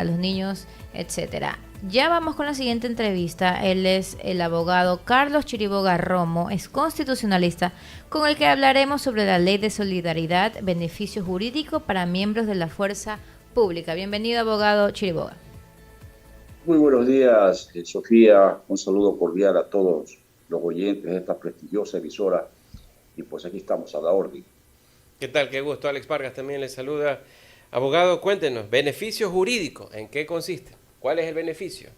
a los niños, etcétera. Ya vamos con la siguiente entrevista. Él es el abogado Carlos Chiriboga Romo, es constitucionalista, con el que hablaremos sobre la Ley de Solidaridad, beneficio jurídico para miembros de la fuerza pública. Bienvenido, abogado Chiriboga. Muy buenos días, Sofía. Un saludo cordial a todos los oyentes de esta prestigiosa emisora. Y pues aquí estamos a la orden. ¿Qué tal? Qué gusto. Alex Vargas también le saluda. Abogado, cuéntenos, beneficio jurídico, ¿en qué consiste? ¿Cuál es el beneficio?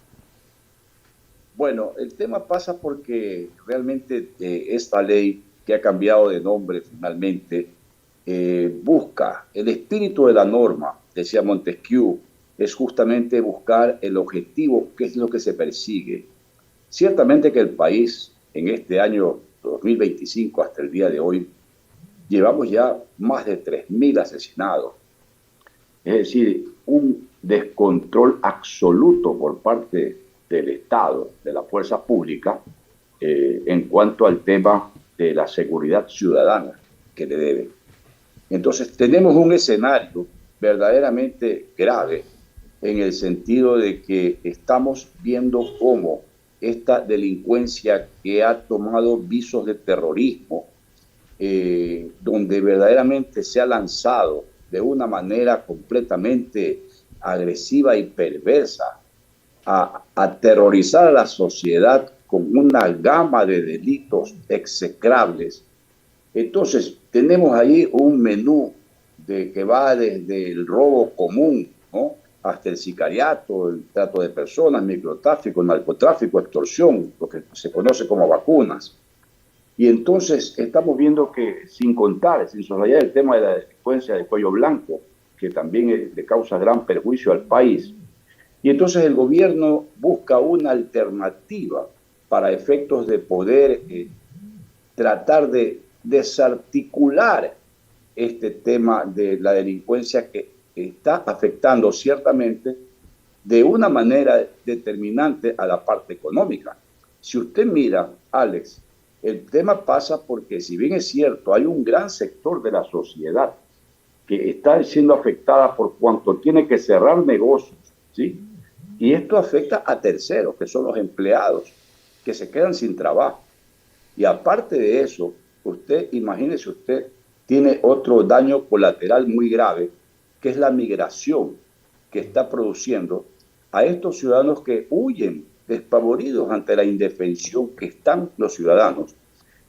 Bueno, el tema pasa porque realmente esta ley que ha cambiado de nombre finalmente busca el espíritu de la norma, decía Montesquieu, es justamente buscar el objetivo, qué es lo que se persigue. Ciertamente que el país en este año 2025 hasta el día de hoy llevamos ya más de 3.000 asesinados. Es decir, un descontrol absoluto por parte del Estado, de la fuerza pública, en cuanto al tema de la seguridad ciudadana que le debe. Entonces, tenemos un escenario verdaderamente grave en el sentido de que estamos viendo cómo esta delincuencia que ha tomado visos de terrorismo, donde verdaderamente se ha lanzado de una manera completamente agresiva y perversa a aterrorizar a la sociedad con una gama de delitos execrables. Entonces, tenemos ahí un menú que va desde el robo común, ¿no?, hasta el sicariato, el trato de personas, microtráfico, narcotráfico, extorsión, lo que se conoce como vacunas. Y entonces estamos viendo que, sin soslayar el tema de la delincuencia de cuello blanco, que también le causa gran perjuicio al país, y entonces el gobierno busca una alternativa para efectos de poder tratar de desarticular este tema de la delincuencia que está afectando ciertamente de una manera determinante a la parte económica. Si usted mira, Alex, el tema pasa porque, si bien es cierto, hay un gran sector de la sociedad que está siendo afectada por cuanto tiene que cerrar negocios, ¿sí? Y esto afecta a terceros, que son los empleados, que se quedan sin trabajo. Y aparte de eso, imagínese usted, tiene otro daño colateral muy grave, que es la migración que está produciendo a estos ciudadanos que huyen despavoridos ante la indefensión que están los ciudadanos,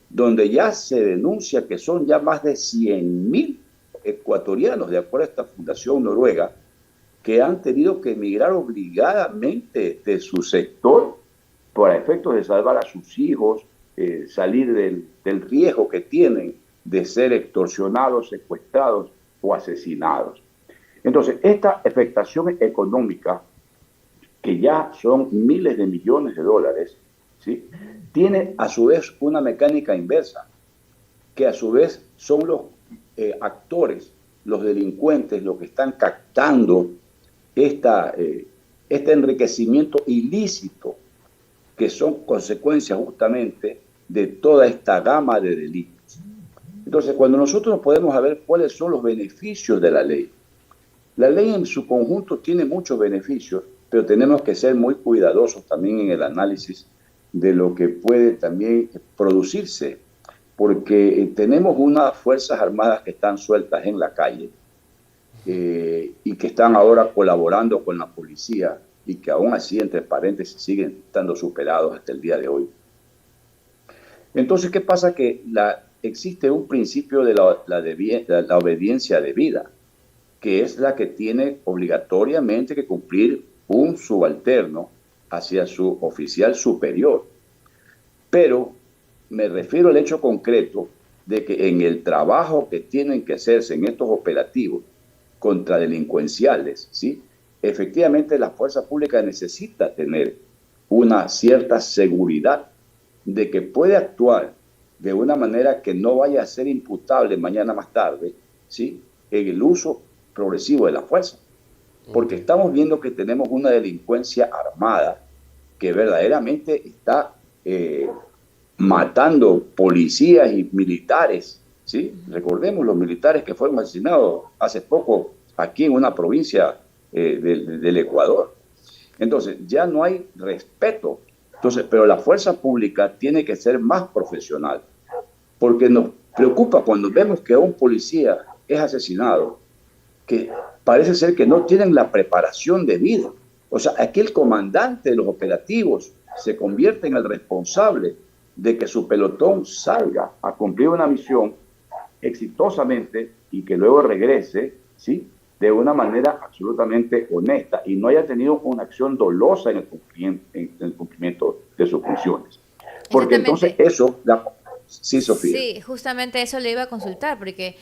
donde ya se denuncia que son ya más de 100.000 ecuatorianos, de acuerdo a esta Fundación Noruega, que han tenido que emigrar obligadamente de su sector para efectos de salvar a sus hijos, salir del riesgo que tienen de ser extorsionados, secuestrados o asesinados. Entonces, esta afectación económica, que ya son miles de millones de dólares, ¿sí?, tiene a su vez una mecánica inversa, que a su vez son los actores, los delincuentes, los que están captando este enriquecimiento ilícito, que son consecuencias justamente de toda esta gama de delitos. Entonces, cuando nosotros podemos ver cuáles son los beneficios de la ley en su conjunto tiene muchos beneficios, pero tenemos que ser muy cuidadosos también en el análisis de lo que puede también producirse, porque tenemos unas Fuerzas Armadas que están sueltas en la calle, y que están ahora colaborando con la policía, y que aún así, entre paréntesis, siguen estando superados hasta el día de hoy. Entonces, ¿qué pasa? Que existe un principio de la obediencia debida, que es la que tiene obligatoriamente que cumplir un subalterno hacia su oficial superior. Pero me refiero al hecho concreto de que en el trabajo que tienen que hacerse en estos operativos contradelincuenciales, ¿sí?, efectivamente la fuerza pública necesita tener una cierta seguridad de que puede actuar de una manera que no vaya a ser imputable mañana más tarde, ¿sí?, en el uso progresivo de la fuerza. Porque estamos viendo que tenemos una delincuencia armada que verdaderamente está matando policías y militares, ¿sí? Recordemos los militares que fueron asesinados hace poco aquí en una provincia del Ecuador. Entonces, ya no hay respeto. Entonces, pero la fuerza pública tiene que ser más profesional, porque nos preocupa cuando vemos que un policía es asesinado, que parece ser que no tienen la preparación debida. O sea, aquí el comandante de los operativos se convierte en el responsable de que su pelotón salga a cumplir una misión exitosamente y que luego regrese, ¿sí?, de una manera absolutamente honesta y no haya tenido una acción dolosa en el cumplimiento de sus funciones. Porque entonces eso... Sí, Sofía. Sí, justamente eso le iba a consultar, porque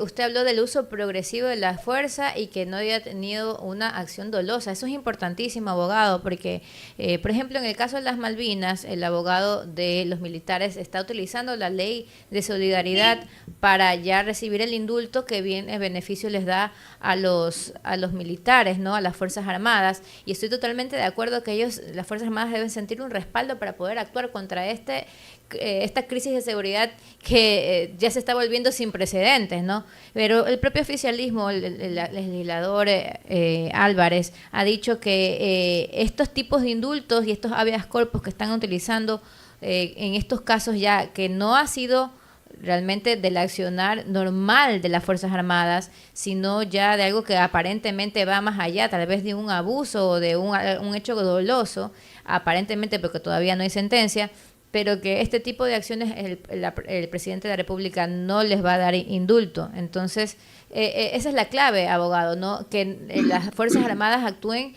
usted habló del uso progresivo de la fuerza y que no había tenido una acción dolosa. Eso es importantísimo, abogado, porque, por ejemplo, en el caso de las Malvinas, el abogado de los militares está utilizando la ley de solidaridad para ya recibir el indulto que bien beneficio les da a los militares, ¿no?, a las Fuerzas Armadas. Y estoy totalmente de acuerdo que las Fuerzas Armadas deben sentir un respaldo para poder actuar contra esta crisis de seguridad que ya se está volviendo sin precedentes, ¿no? Pero el propio oficialismo, el legislador Álvarez, ha dicho que estos tipos de indultos y estos habeas corpus que están utilizando en estos casos ya que no ha sido realmente del accionar normal de las Fuerzas Armadas, sino ya de algo que aparentemente va más allá, tal vez de un abuso o de un hecho doloso, aparentemente porque todavía no hay sentencia, pero que este tipo de acciones el presidente de la República no les va a dar indulto. Entonces, esa es la clave, abogado, ¿no?, que las Fuerzas Armadas actúen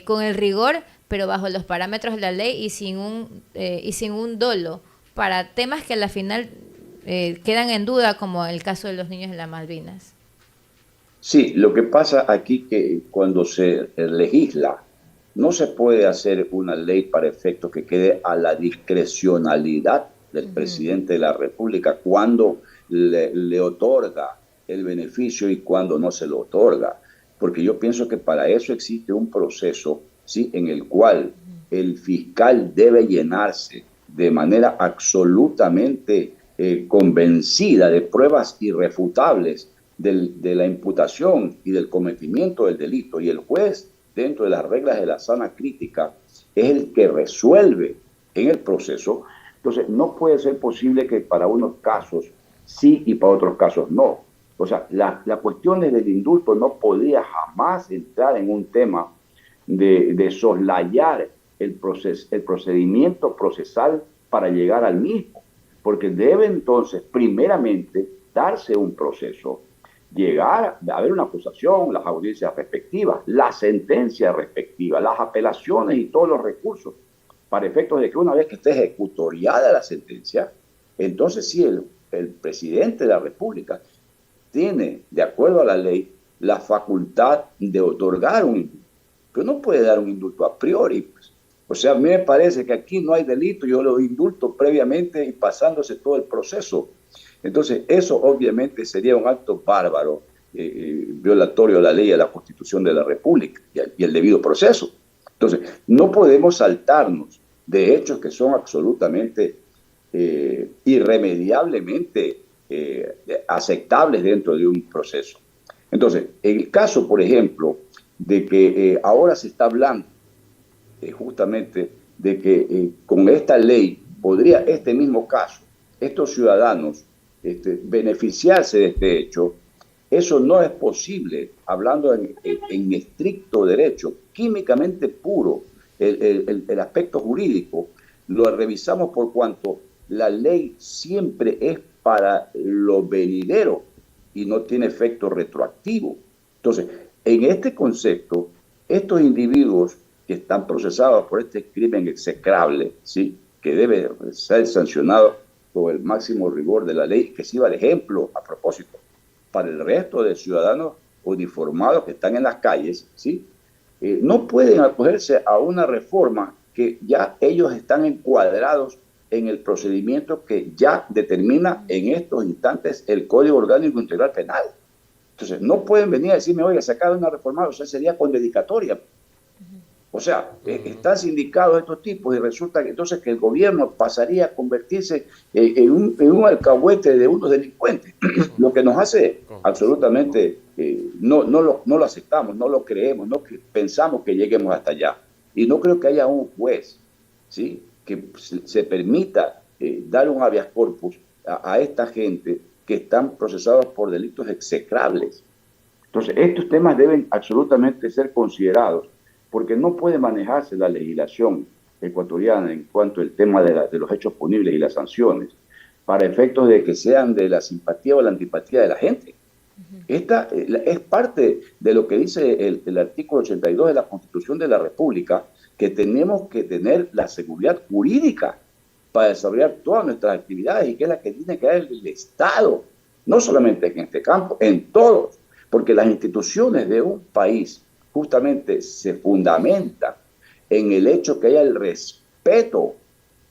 con el rigor, pero bajo los parámetros de la ley y sin un dolo, para temas que a la final quedan en duda, como el caso de los niños en las Malvinas. Sí, lo que pasa aquí que cuando se legisla, no se puede hacer una ley para efectos que quede a la discrecionalidad del presidente de la República cuando le otorga el beneficio y cuando no se lo otorga. Porque yo pienso que para eso existe un proceso, ¿sí?, en el cual el fiscal debe llenarse de manera absolutamente convencida de pruebas irrefutables de la imputación y del cometimiento del delito, y el juez, dentro de las reglas de la sana crítica, es el que resuelve en el proceso. Entonces, no puede ser posible que para unos casos sí y para otros casos no. O sea, la cuestión del indulto no podía jamás entrar en un tema de soslayar el procedimiento procesal para llegar al mismo, porque debe entonces primeramente darse un proceso, llegar a haber una acusación, las audiencias respectivas, la sentencia respectiva, las apelaciones y todos los recursos, para efectos de que una vez que esté ejecutoriada la sentencia, entonces sí el presidente de la República tiene, de acuerdo a la ley, la facultad de otorgar un indulto, pero no puede dar un indulto a priori, pues. O sea, a mí me parece que aquí no hay delito, yo lo indulto previamente y pasándose todo el proceso. Entonces, eso obviamente sería un acto bárbaro, violatorio a la ley y a la Constitución de la República y el debido proceso. Entonces, no podemos saltarnos de hechos que son absolutamente irremediablemente aceptables dentro de un proceso. Entonces, en el caso, por ejemplo, de que ahora se está hablando justamente de que con esta ley podría este mismo caso, estos ciudadanos beneficiarse de este hecho, eso no es posible, hablando en estricto derecho, químicamente puro, el aspecto jurídico, lo revisamos por cuanto la ley siempre es para lo venidero y no tiene efecto retroactivo. Entonces, en este concepto, estos individuos que están procesados por este crimen execrable, ¿sí?, que debe ser sancionado con el máximo rigor de la ley, que sirva de ejemplo, a propósito, para el resto de ciudadanos uniformados que están en las calles, ¿sí?, no pueden acogerse a una reforma que ya ellos están encuadrados en el procedimiento que ya determina en estos instantes el Código Orgánico Integral Penal. Entonces, no pueden venir a decirme, oiga, sacar una reforma, o sea, sería con dedicatoria. O sea, están sindicados estos tipos y resulta que entonces que el gobierno pasaría a convertirse en un alcahuete de unos delincuentes, lo que nos hace absolutamente no lo aceptamos, no lo creemos, no pensamos que lleguemos hasta allá. Y no creo que haya un juez, ¿sí?, que se permita dar un habeas corpus a esta gente que están procesados por delitos execrables. Entonces, estos temas deben absolutamente ser considerados, porque no puede manejarse la legislación ecuatoriana en cuanto al tema de los hechos punibles y las sanciones para efectos de que sean de la simpatía o la antipatía de la gente. Esta es parte de lo que dice el artículo 82 de la Constitución de la República, que tenemos que tener la seguridad jurídica para desarrollar todas nuestras actividades, y que es la que tiene que dar el Estado, no solamente en este campo, en todos, porque las instituciones de un país justamente se fundamentan en el hecho que haya el respeto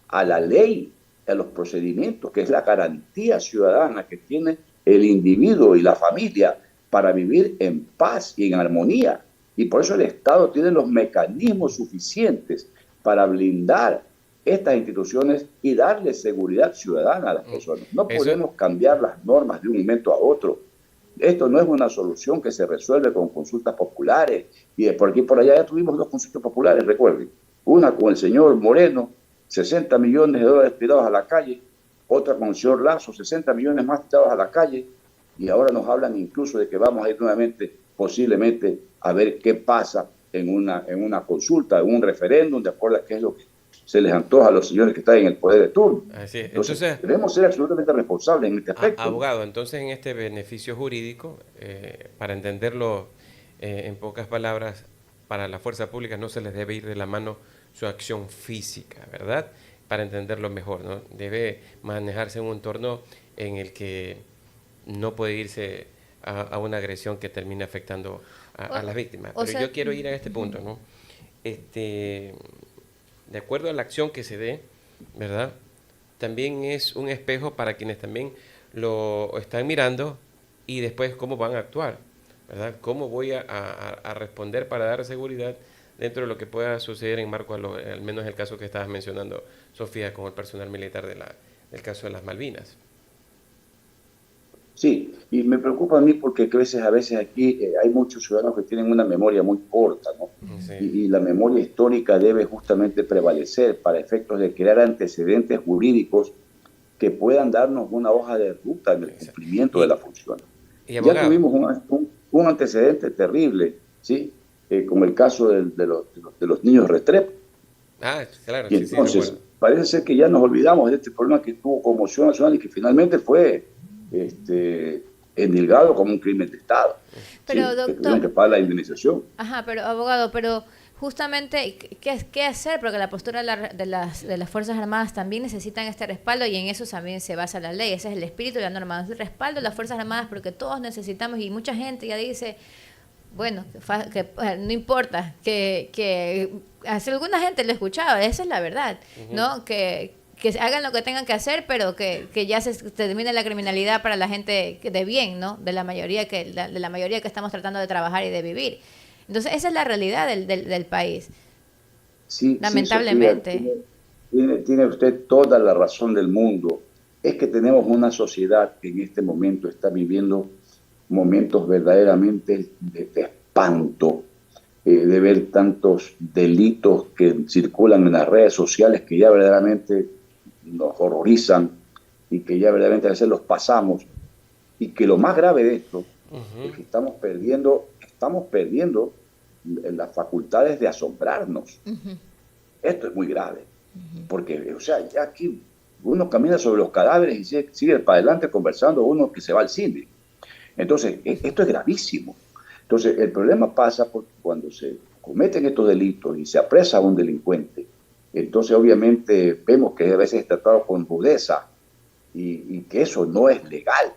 a la ley, a los procedimientos, que es la garantía ciudadana que tiene el individuo y la familia para vivir en paz y en armonía. Y por eso el Estado tiene los mecanismos suficientes para blindar estas instituciones y darle seguridad ciudadana a las personas. No podemos cambiar las normas de un momento a otro. Esto no es una solución que se resuelve con consultas populares. Y por aquí y por allá ya tuvimos 2 consultas populares, recuerden. Una con el señor Moreno, 60 millones de dólares tirados a la calle. Otra con el señor Lazo, 60 millones más tirados a la calle. Y ahora nos hablan incluso de que vamos a ir nuevamente, posiblemente, a ver qué pasa en una consulta, en un referéndum, de acuerdo a qué es lo que se les antoja a los señores que están en el poder de turno. Así es. Entonces, debemos ser absolutamente responsables en este aspecto. Abogado, entonces en este beneficio jurídico, para entenderlo en pocas palabras, para la fuerza pública no se les debe ir de la mano su acción física, ¿verdad? Para entenderlo mejor, ¿no? Debe manejarse en un entorno en el que no puede irse a una agresión que termine afectando a las víctimas. Pero yo quiero ir a este punto, ¿no? De acuerdo a la acción que se dé, ¿verdad?, también es un espejo para quienes también lo están mirando, y después cómo van a actuar, ¿verdad? Cómo voy a responder para dar seguridad dentro de lo que pueda suceder en marco al menos el caso que estabas mencionando, Sofía, con el personal militar del caso de las Malvinas. Sí, y me preocupa a mí porque a veces aquí hay muchos ciudadanos que tienen una memoria muy corta, ¿no? Sí. Y la memoria histórica debe justamente prevalecer para efectos de crear antecedentes jurídicos que puedan darnos una hoja de ruta en el cumplimiento de la función. Ya tuvimos un antecedente terrible, ¿sí? Como el caso de los niños Restrepo. Ah, claro. Y entonces, parece ser que ya nos olvidamos de este problema que tuvo conmoción nacional y que finalmente fue endilgado como un crimen de Estado. Pero, ¿sí? Doctor, que tuvieron que pagar la indemnización. Ajá, pero abogado, justamente, ¿qué hacer? Porque la postura de las Fuerzas Armadas también necesitan este respaldo, y en eso también se basa la ley. Ese es el espíritu de la norma, el respaldo de las Fuerzas Armadas, porque todos necesitamos, y mucha gente ya dice, bueno, que no importa, que alguna gente lo escuchaba, esa es la verdad, ¿no? Que hagan lo que tengan que hacer, pero que ya se termine la criminalidad para la gente de bien, ¿no? De la mayoría que estamos tratando de trabajar y de vivir. Entonces, esa es la realidad del país. Sí, lamentablemente. Sí, Sofía, tiene usted toda la razón del mundo. Es que tenemos una sociedad que en este momento está viviendo momentos verdaderamente de espanto, de ver tantos delitos que circulan en las redes sociales que ya verdaderamente nos horrorizan y que ya verdaderamente a veces los pasamos, y que lo más grave de esto es que estamos perdiendo las facultades de asombrarnos. Esto es muy grave, porque, o sea, ya aquí uno camina sobre los cadáveres y sigue para adelante conversando uno que se va al cine. Entonces, esto es gravísimo. Entonces, el problema pasa porque cuando se cometen estos delitos y se apresa a un delincuente, entonces obviamente vemos que a veces es tratado con rudeza y que eso no es legal,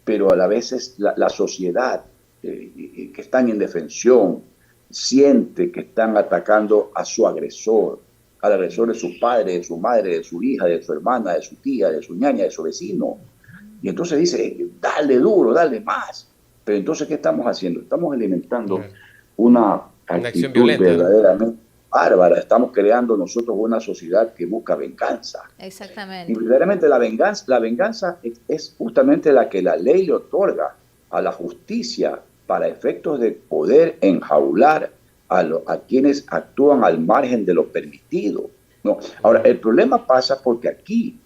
pero a la vez la sociedad que está en indefensión siente que están atacando a su agresor, al agresor de su padre, de su madre, de su hija, de su hermana, de su tía, de su ñaña, de su vecino. Y entonces dice, dale duro, dale más. Pero entonces, ¿qué estamos haciendo? Estamos alimentando una actitud verdaderamente bárbara. Estamos creando nosotros una sociedad que busca venganza. Exactamente. Y verdaderamente la venganza es justamente la que la ley le otorga a la justicia para efectos de poder enjaular a quienes actúan al margen de lo permitido. No. Ahora, el problema pasa porque aquí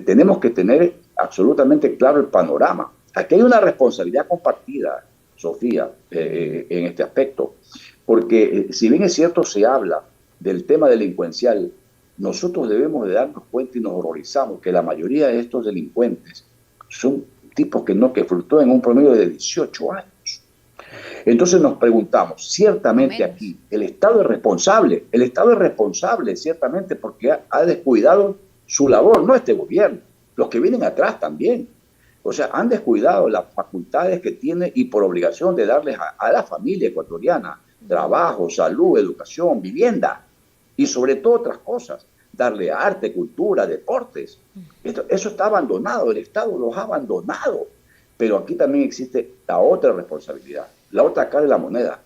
tenemos que tener absolutamente claro el panorama. Aquí hay una responsabilidad compartida, Sofía, en este aspecto, porque si bien es cierto se habla del tema delincuencial, nosotros debemos de darnos cuenta y nos horrorizamos que la mayoría de estos delincuentes son tipos que fluctúan en un promedio de 18 años. Entonces nos preguntamos, ciertamente aquí el Estado es responsable ciertamente porque ha descuidado su labor, no este gobierno, los que vienen atrás también. O sea, han descuidado las facultades que tiene y por obligación de darles a la familia ecuatoriana trabajo, salud, educación, vivienda y sobre todo otras cosas, darle arte, cultura, deportes. Eso está abandonado, el Estado los ha abandonado. Pero aquí también existe la otra responsabilidad, la otra cara de la moneda,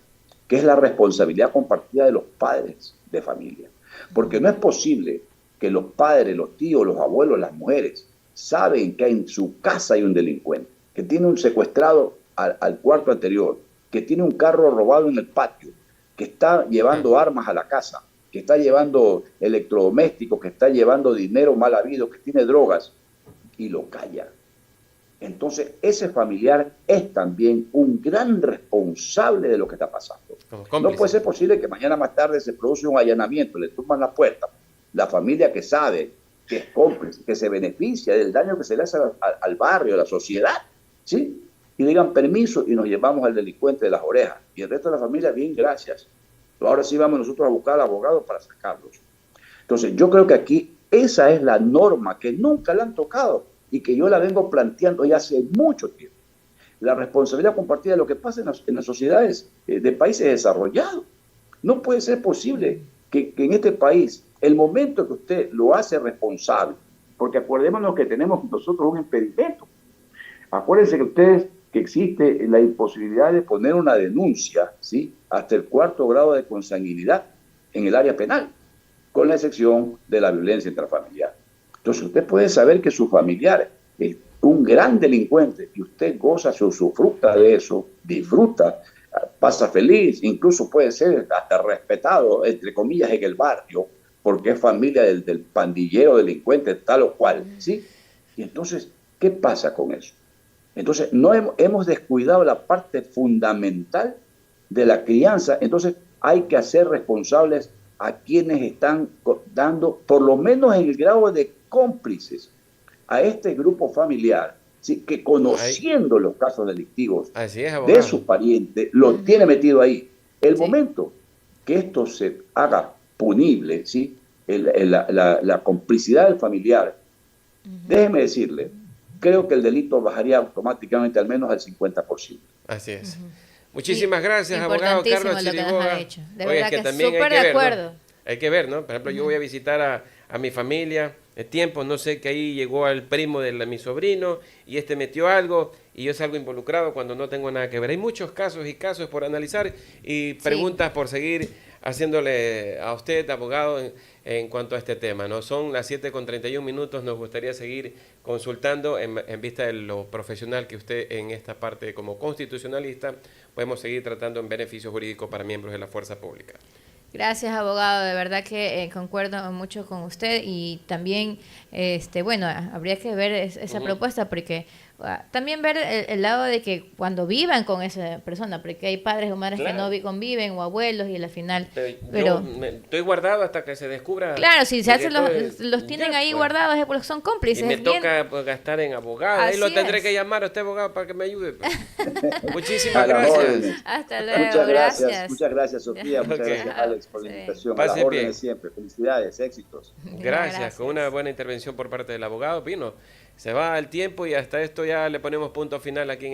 que es la responsabilidad compartida de los padres de familia. Porque no es posible que los padres, los tíos, los abuelos, las mujeres, saben que en su casa hay un delincuente, que tiene un secuestrado al cuarto anterior, que tiene un carro robado en el patio, que está llevando armas a la casa, que está llevando electrodomésticos, que está llevando dinero mal habido, que tiene drogas, y lo calla. Entonces, ese familiar es también un gran responsable de lo que está pasando. No puede ser posible que mañana más tarde se produce un allanamiento, le tumban la puerta. La familia que sabe, que es cómplice, que se beneficia del daño que se le hace al barrio, a la sociedad, ¿sí? Y digan permiso y nos llevamos al delincuente de las orejas. Y el resto de la familia, bien, gracias. Ahora sí vamos nosotros a buscar al abogado para sacarlos. Entonces, yo creo que aquí esa es la norma que nunca la han tocado y que yo la vengo planteando ya hace mucho tiempo. La responsabilidad compartida de lo que pasa en las sociedades de países desarrollados. No puede ser posible que en este país, el momento que usted lo hace responsable, porque acordémonos que tenemos nosotros un impedimento. Acuérdense que ustedes que existe la imposibilidad de poner una denuncia, ¿sí?, hasta el 4º grado de consanguinidad en el área penal, con la excepción de la violencia intrafamiliar. Entonces usted puede saber que su familiar es un gran delincuente y usted goza, se usufructa de eso, disfruta, pasa feliz, incluso puede ser hasta respetado, entre comillas, en el barrio, porque es familia del pandillero delincuente tal o cual, ¿sí? Y entonces, ¿qué pasa con eso? Entonces, no hemos descuidado la parte fundamental de la crianza. Entonces, hay que hacer responsables a quienes están dando, por lo menos en el grado de cómplices, a este grupo familiar, ¿sí?, que conociendo los casos delictivos de sus parientes, los tiene metido ahí. El momento que esto se haga punible, ¿sí?, la complicidad del familiar, déjeme decirle, creo que el delito bajaría automáticamente al menos al 50%. Así es. Muchísimas gracias, abogado Carlos Chiriboga. De verdad que también súper de acuerdo. ¿No? Hay que ver, ¿no? Por ejemplo, yo voy a visitar a mi familia de tiempo, no sé, que ahí llegó el primo de mi sobrino y metió algo y yo salgo involucrado cuando no tengo nada que ver. Hay muchos casos y casos por analizar y preguntas por seguir haciéndole a usted, abogado, en cuanto a este tema, ¿no? Son las 7:31, nos gustaría seguir consultando en vista de lo profesional que usted en esta parte como constitucionalista podemos seguir tratando en beneficio jurídico para miembros de la fuerza pública. Gracias, abogado, de verdad que concuerdo mucho con usted y también, bueno, habría que ver esa propuesta porque también ver el lado de que cuando vivan con esa persona, porque hay padres o madres que no conviven o abuelos y al final... Pero estoy guardado hasta que se descubra... Claro, si se hacen los tienen ahí guardados es porque son cómplices. Y me toca gastar en abogado. Ahí lo tendré que llamar a usted, abogado, para que me ayude. Muchísimas gracias. Hasta luego, Muchas gracias, Sofía. Muchas gracias, Alex, por la invitación. Pase bien. Siempre. Felicidades, éxitos. Gracias. Con una buena intervención por parte del abogado. Pino, se va el tiempo y hasta esto ya le ponemos punto final aquí en